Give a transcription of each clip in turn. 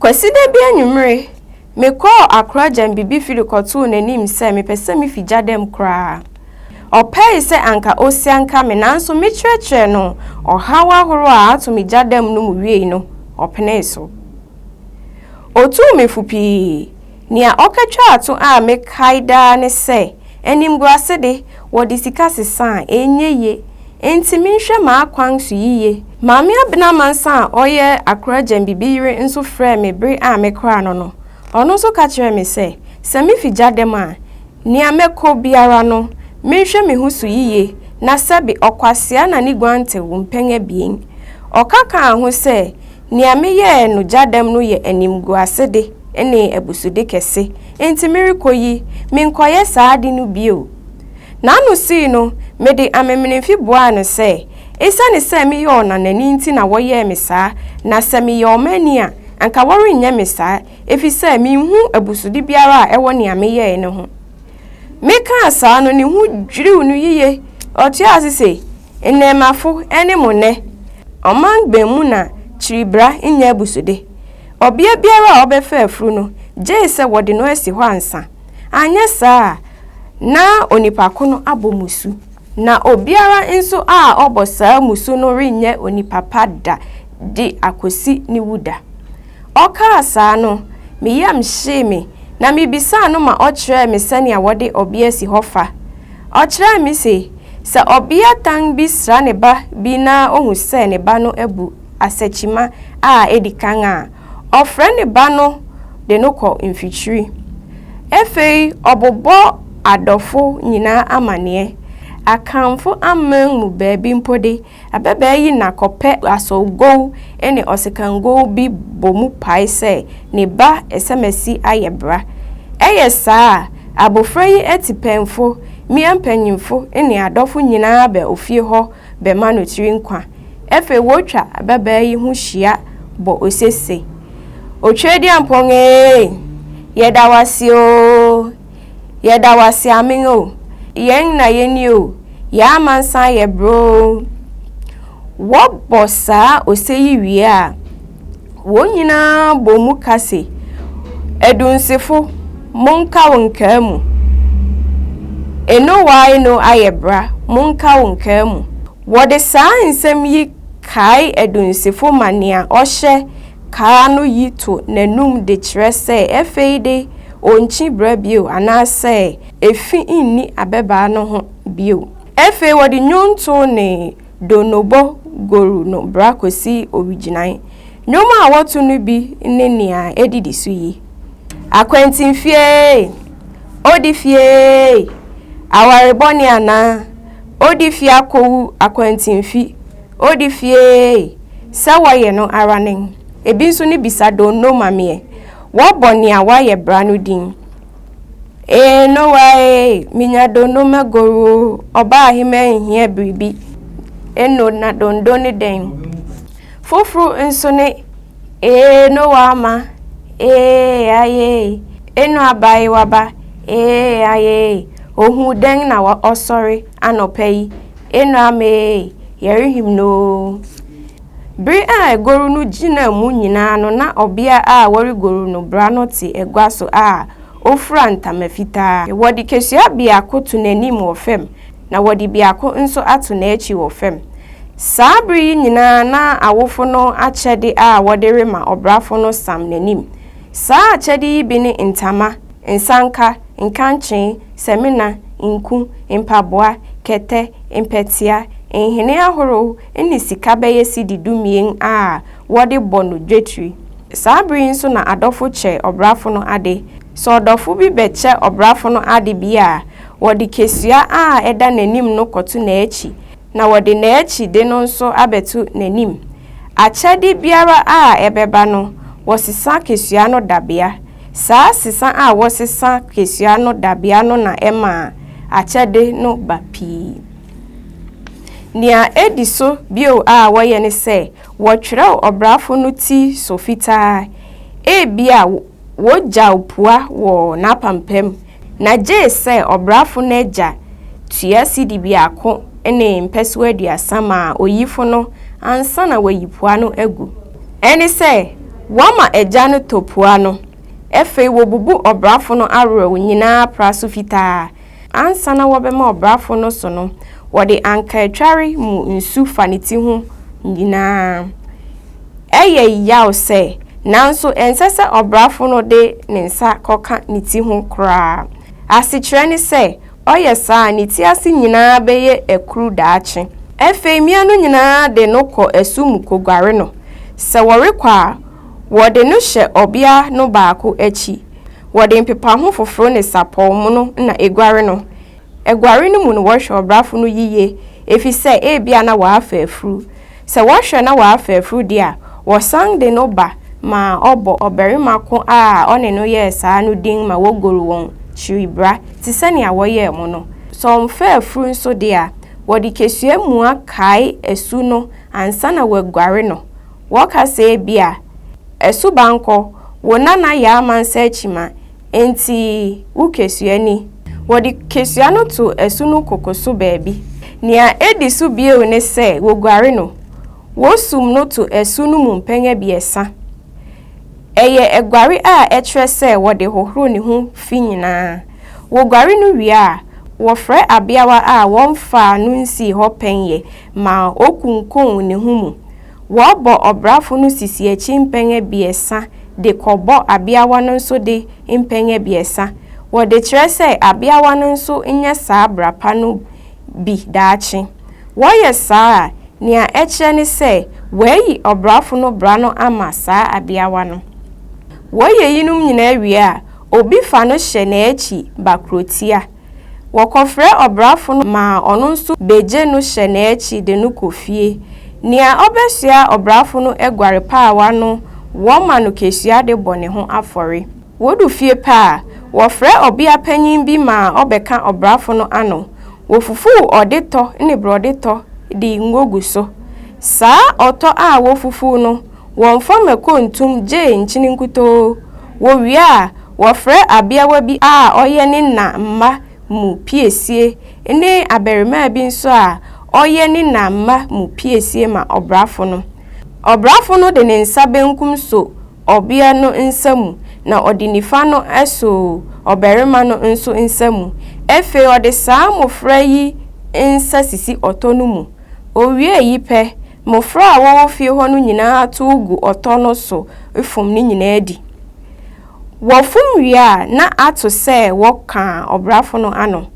Kwasida bi anwumre me call Ɔkrabiri bibi fili koto n'anim se me pese me figya dem kra opei se anka osianka me nanso me kyerɛkyerɛ no ɔhawa horo a ato me gyadam no mu wiei no opene so otu me fupi nia okatwa ato a me kaida ne se enim guase de wodi sika sesan enyeye enti me nhwɛ ma akwan so yiye maame abena mansa oye Ɔkrabiri bibi yire nso frɛ me bere a me kra no ono so ka kyerɛ me se me figya dem a nia mekɔ biara no menhwɛ me hu so yiye na sɛbe ɔkwasea na ne guante wo mpɛnga bien ɔkaka ho sɛ nia meyɛ no gyadam no yɛ animguase de ene abusude kɛse enti merekɔyi menkɔyɛ saade no bio na no si no mede amemmenfi boa no sɛ esane sɛ meyɛ ɔnanani nti na wɔyɛ me saa na sɛ meyɛ ɔmani a anka wɔrenyɛ me saa efi sɛ menhu abusude biara a ɛwɔ nia meyɛ ne ho meka saa no ne hu dwiriw no yiye otua asese enemafo ene monne omangbe mu na chiribra nya abusude obia biara obefa afuru no je se wode no asi ho ansa anya saa na onipako no abomusu na obiara nso a obosaa musu no renye onipapa da di akosi ni wuda oka saa no meyam hyeme na mibisa no ma ɔkyerɛ me sane a wɔde obia si hofa ɔkyerɛ me se obia tan bi sra ne ba bi na ohu sɛ ne ba no abu asachima a edikan a ɔfrɛ ne ba no de no kɔ mfitiri efei ɔbobɔ adɔfo nyina amane akamfo amman mu baabi mpode ababa yi na kɔpɛ asogo ene ɔsekango bi bomu pai sɛ ne ba esemesi ayebra eye saa abofra yi etipemfo miampanyimfo ene adɔfo nyina ba ofie hɔ be ma no tiri nkwa efe wotwa ababa yi hu hia bo osese otwedi amponge yedawasi amingo yen na yenio ya mansa ye bro wo bossa oseyi wie a wonyina bomu kase edunsefo monka wonka mu eno wai no ayebra monka wonka mu wode saa nsem yi kai edunsefo mania ohye kaa no yito nanum de kyerɛ sɛ efeide onchi bra bio anase efi inni abeba no ho bio efe wodi nyonto ne donobo goru no bra kosi original nyoma a wotu no bi ne nia edidi so yi akwantinfie odifie awareboni ana odifie akowu akwantinfi odifie sawaye no aranen ebi nso ne bisa dono mamie wo boni a waye bra no din no way minya dono magoro oba ahime hia bribi eno na dondo ne den foforo nso ne no wama aye eno abai waba aye ohu den na osori anopai eno ame yerihim no bri a goru no gina mu nyina no na obia a wori goru no bra no te egwa so a ofura ntamafita wodi kesua biako to nanim wo fem na wodi biako nso ato na echi wo fem sabri nyina na awofo no achede a wodi rema obrafo no sam nanim saa achede bi ne ntama nsanka nkanchen semina nku mpaboa kete impetia enhene ahoro eni sika beye sidi dumien a wodi bono dwetri sabri nso na adofo che obrafo no ade so odofo bi beche obrafo no ade bia wodi kesua a eda nanim no koto na echi na wodi na echi de no nso abetu nanim achade biara a ebeba no wosisa kesua no dabia saa sisa a wosisa kesua no dabia no na ema achade no bapi nia ediso bio a woye ne se wotwerɛ obrafo no ti sofita bia woja opua wo na pampam na je se obrafo na eja tua sidi biako ene mpeso aduasa ma oyifo no ansa na wayipua no agu ene se Wama eja no topua no efe wo bubu obrafo no arrow nyina praso fitaa ansa na wobema obrafo no so no wode anka atware mu nsu faniti ho nyina eye yaw se nanso ensese obrafo no de nensa koka niti ho kra asikyere ne se oye saa niti ase nyina beye ekru daache efe mia no nyina de no kɔ asum kogware no se worekwa wode no hye obia no baako achi wode mpepa ho foforo ne sapom no na egware no egware no mu no wohwe obrafo no yiye efi se ebia na waafa afuru se wohwe na waafa afuru dia wosan de no ba ma obo oberima ko a one no ye saa no din ma wogoro won chiribra ti sane a woye mo no so mfa afuru nso dia wode kesua mu akai esu no ansa na wagware no woka se bia esu banko wonana ya amansa achima enti ukesua ni wode kesua no to esu no kokoso baabi nia edisu bie ne se wogware no wosum no to esu no mu mpenya biesa eye egware a ekyere se wode hohoro ne ho fi nyina wogware no wie a wofre abiawa a wonfa no nsi ho penye ma okunkon ne ho mu wobo obrafo no sisi achi mpenya biesa de kobo abiawa no nso de mpenya biesa wode kyere se abiawa no nso nya saa brapa no bi daachi woye saa nia ekyere ne se weyi obrafo no bra no ama saa abiawa no woye yinum nyina wie a obi fa no hye na echi bakrotia wokofre obrafo no ma ono nso beje no hye na echi de no kofie nia obesua obrafo no egware paawa no woma no kesua de bone ho afore wodu fie pa wofre obia panyin bi ma obeka obrafo no ano wofufu odeto ne brodeto di ngogu so saa oto a wofufu no wonfa makontum je nchini nkuto wo wie a wofre abiawa bi a oye ne na mma mu piesie ne aberima bi nso a oye ne na mma mu piesie ma obrafo no de ne nsa benkum so obia no nsamu na odi nifa no eso oberima no nso nsamu efe odi saa mofra yi nsa sisi oto no mu owie yi pe mofra a wo fie ho no nyina atogu oto no so efum ni nyina adi wofum wie a na ato se woka obrafo no ano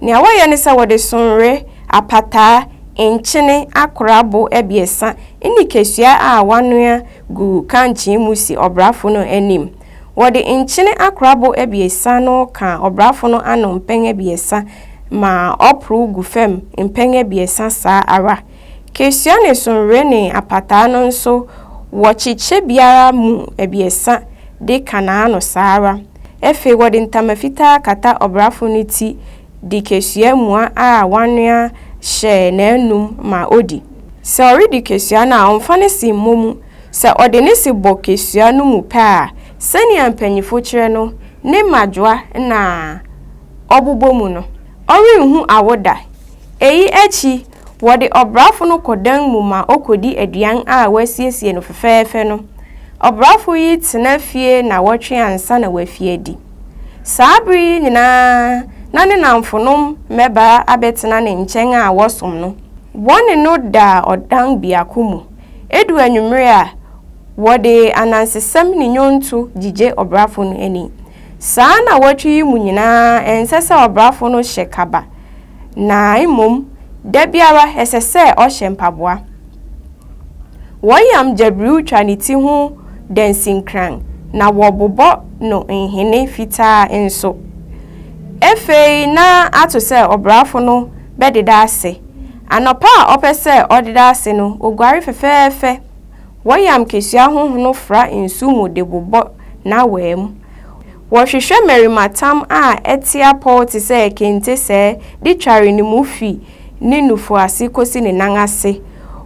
ne awoye ne se wode sonre apata enchene akorabo ebiesa ini kesua a wanoa gu kanchi musi obrafo no anim wode enchene akorabo ebiesa no ka obrafo no ano mpenge biesa ma opru gu fem mpenge biesa saa ara kesua ne sonre ne apata no nso wochiche biara mu ebiesa de kana no saa efe wode ntamafita kata obrafo no ti di kesua mu a wanoa she na enum ma odi se already kesua na onfa ne si momu se ode ne si bo kesua no mu pa sani ampanyifo kire no ne madwoa na obubo mu no ori hu awoda eyi echi wode obrafo no kodan mu ma okodi aduan a wasiesie no fefefe no obrafo yi tena fie na wotwe ansa na wafie di sabri nyina na ne namfonom meba abetena ne nkyɛn a wosom no wone no da odan biakomu edu anwumre a wode anansesem ne nyonto gije obrafo no ani saa na wotwe mu nyina ensese obrafo no hyekaba na imom da biara esese o hympaboa woyam jabru twaniti ho dansinkran na wobobo no nhene fitaa enso efe na ato se obrafo no bededa ase anopa opese odeda ase no ogware fefefe woyam kesua hoho no fra ensu mu de bobo na wem wohwehwe merimatam a etia poti se kente se di tware ni mu fi ni nufu ase kosi ni nan ase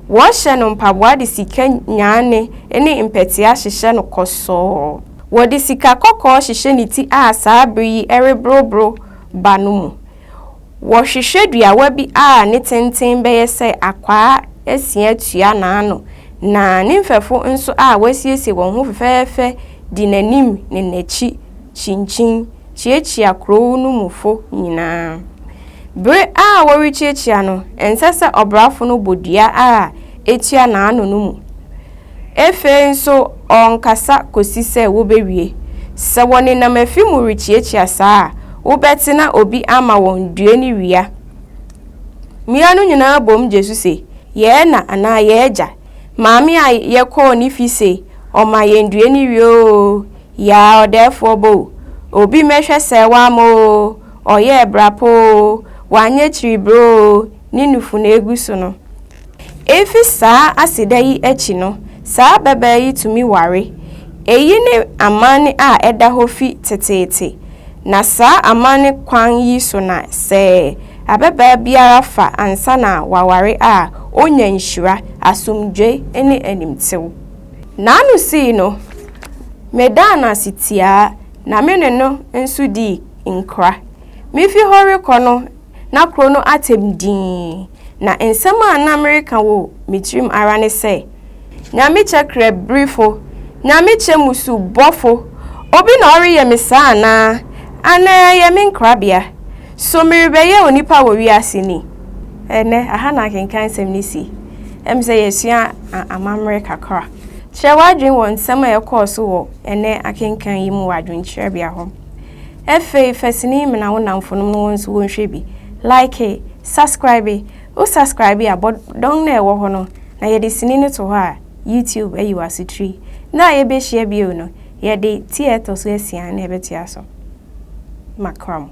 wo hye no mpaboa de sika nyaane eni mpetia hyehye no koso wodi sika kokko hyehye ni ti a saabri erebrobro banumu wo hwehwe duawa bi a ne tenten beye se akwa esia tua na ano na ne mfefo nso a wasiesie wɔn ho fefeefe di nanim ne n'achi chinchin chiechia kro no mufo nyina bre a wɔrechiechia no ensese obrafo no bodua a etua na ano no mu efe nso onkasa kosi se wo bewie se woni na mafi mu rechiechia saa wo betina obi ama won due ni wia mia no nyina bom Jesu se ye na ana ye eja maami a ye ko ni fi se o ma ye due ni wio ya odefo bo obi mehwe se wa mo oye brapo wanye chiribro ni nufu na eguso no efi saa asida yi echi no saa bebe yi tumi ware eyi ne amane a eda hofi tetete na saa amane kwan yi so na se abeba biara fa ansa na waware a onya nhyira asomdwe ene animtew na anu si no medana sitia na mene no nso di nkra mefi hore kono na krono atemdin na ensema na America wo mitrim ara ne se nyame chekre brifo nyame chemusu bofo obi na ori ye mesa na ana ye min krabia so miribeye onipa wo wiase ni ene aha na kenkan sem ni si em se yesua America kra chewadwin won sema ye course wo ene akenkan yi mu wadwin chirebia ho efe fesini me na wonamfonom no wonso wonhwe bi like subscribe o subscribe abod don na ewo ho no na ye de sini ne to ho a YouTube ayi wasitri na ye be share bio no ye de theater so asia na ye betia so makram